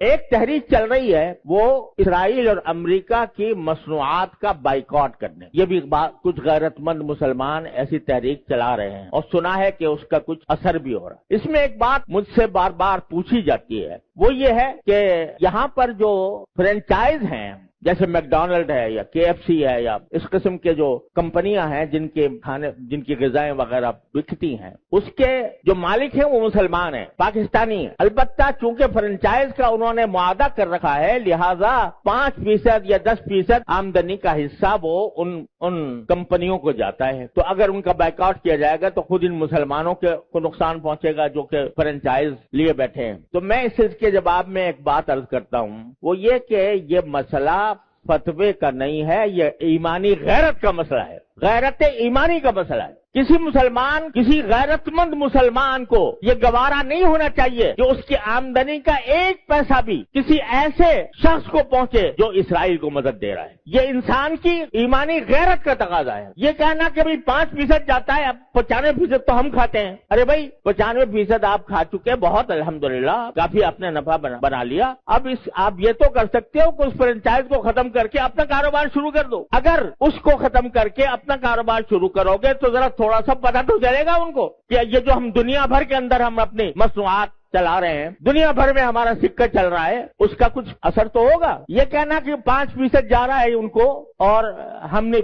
ایک تحریک چل رہی ہے وہ اسرائیل اور امریکہ کی مصنوعات کا بائیکاٹ کرنے، یہ بھی کچھ غیرت مند مسلمان ایسی تحریک چلا رہے ہیں اور سنا ہے کہ اس کا کچھ اثر بھی ہو رہا ہے۔ اس میں ایک بات مجھ سے بار بار پوچھی جاتی ہے، وہ یہ ہے کہ یہاں پر جو فرینچائز ہیں جیسے میک ڈونلڈ ہے یا کے ایف سی ہے یا اس قسم کے جو کمپنیاں ہیں جن کے کھانے جن کی غذائیں وغیرہ بکتی ہیں، اس کے جو مالک ہیں وہ مسلمان ہیں، پاکستانی ہیں۔ البتہ چونکہ فرنچائز کا انہوں نے معاہدہ کر رکھا ہے، لہذا 5% یا 10% آمدنی کا حصہ وہ ان کمپنیوں کو جاتا ہے۔ تو اگر ان کا بائیکاٹ کیا جائے گا تو خود ان مسلمانوں کو نقصان پہنچے گا جو کہ فرنچائز لیے بیٹھے ہیں۔ تو میں اس کے جواب میں ایک بات عرض کرتا ہوں، وہ یہ کہ یہ مسئلہ فتوے کا نہیں ہے، یہ ایمانی غیرت کا مسئلہ ہے، غیرت ایمانی کا مسئلہ ہے۔ کسی مسلمان، کسی غیرت مند مسلمان کو یہ گوارا نہیں ہونا چاہیے کہ اس کی آمدنی کا 1 پیسہ بھی کسی ایسے شخص کو پہنچے جو اسرائیل کو مدد دے رہا ہے۔ یہ انسان کی ایمانی غیرت کا تقاضا ہے۔ یہ کہنا کہ بھئی 5% جاتا ہے، اب 95% تو ہم کھاتے ہیں۔ ارے بھائی 95% آپ کھا چکے، بہت الحمدللہ، کافی آپ نے نفع بنا لیا۔ اب آپ یہ تو کر سکتے ہو کہ اس فرنچائز کو ختم کر کے اپنا کاروبار شروع کر دو۔ اگر اس کو ختم کر کے اپنا کاروبار شروع کرو گے تو ذرا تھوڑا سا پتہ تو چلے گا ان کو کہ یہ جو ہم دنیا بھر کے اندر ہم اپنی مصنوعات چلا رہے ہیں، دنیا بھر میں ہمارا سکہ چل رہا ہے، اس کا کچھ اثر تو ہوگا۔ یہ کہنا کہ 5% جا رہا ہے ان کو اور ہم نے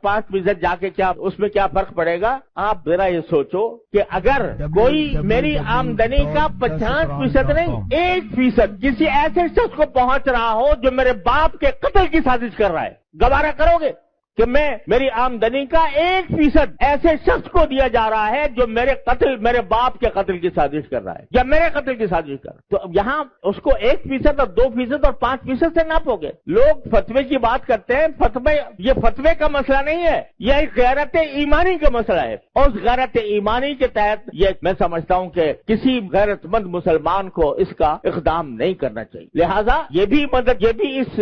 5% جا کے کیا اس میں کیا فرق پڑے گا؟ آپ ذرا یہ سوچو کہ اگر کوئی میری آمدنی کا 50% نہیں 1% کسی ایسے شخص کو پہنچ رہا ہو جو میرے باپ کے قتل کی سازش کر رہا ہے، گوارا کرو گے کہ میری آمدنی کا 1% ایسے شخص کو دیا جا رہا ہے جو میرے باپ کے قتل کی سازش کر رہا ہے یا میرے قتل کی سازش کر رہا ہے؟ تو یہاں اس کو 1% اور 2% اور 5% سے ناپو گے۔ لوگ فتوے کی بات کرتے ہیں، یہ فتوے کا مسئلہ نہیں ہے، یہ ایک غیرت ایمانی کا مسئلہ ہے، اور اس غیرت ایمانی کے تحت یہ میں سمجھتا ہوں کہ کسی غیرت مند مسلمان کو اس کا اقدام نہیں کرنا چاہیے۔ لہذا یہ بھی اس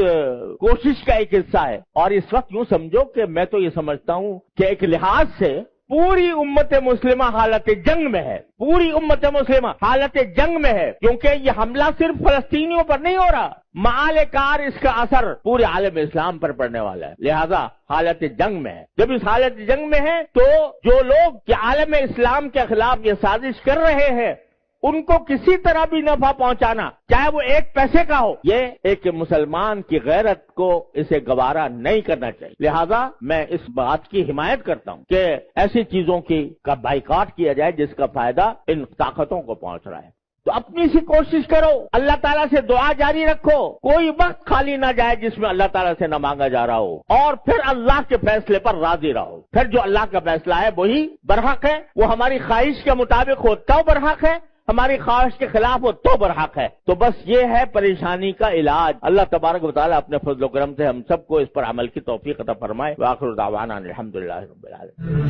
کوشش کا ایک حصہ ہے۔ اور اس وقت یوں سمجھو کہ میں تو یہ سمجھتا ہوں کہ ایک لحاظ سے پوری امت مسلمہ حالت جنگ میں ہے، پوری امت مسلمہ حالت جنگ میں ہے، کیونکہ یہ حملہ صرف فلسطینیوں پر نہیں ہو رہا، معال کار اس کا اثر پورے عالم اسلام پر پڑنے والا ہے، لہذا حالت جنگ میں ہے۔ جب اس حالت جنگ میں ہے تو جو لوگ کہ عالم اسلام کے خلاف یہ سازش کر رہے ہیں ان کو کسی طرح بھی نفع پہنچانا، چاہے وہ 1 پیسے کا ہو، یہ ایک مسلمان کی غیرت کو اسے گوارا نہیں کرنا چاہیے۔ لہذا میں اس بات کی حمایت کرتا ہوں کہ ایسی چیزوں کا بائیکاٹ کیا جائے جس کا فائدہ ان طاقتوں کو پہنچ رہا ہے۔ تو اپنی سی کوشش کرو، اللہ تعالیٰ سے دعا جاری رکھو، کوئی وقت خالی نہ جائے جس میں اللہ تعالیٰ سے نہ مانگا جا رہا ہو، اور پھر اللہ کے فیصلے پر راضی رہو۔ پھر جو اللہ کا فیصلہ ہے وہی برحق ہے، وہ ہماری خواہش کے مطابق ہو تو برحق ہے، ہماری خواہش کے خلاف ہو تو برحق ہے۔ تو بس یہ ہے پریشانی کا علاج۔ اللہ تبارک و تعالیٰ اپنے فضل و کرم سے ہم سب کو اس پر عمل کی توفیق عطا فرمائے۔ وآخر دعوانا الحمدللہ رب العالمین۔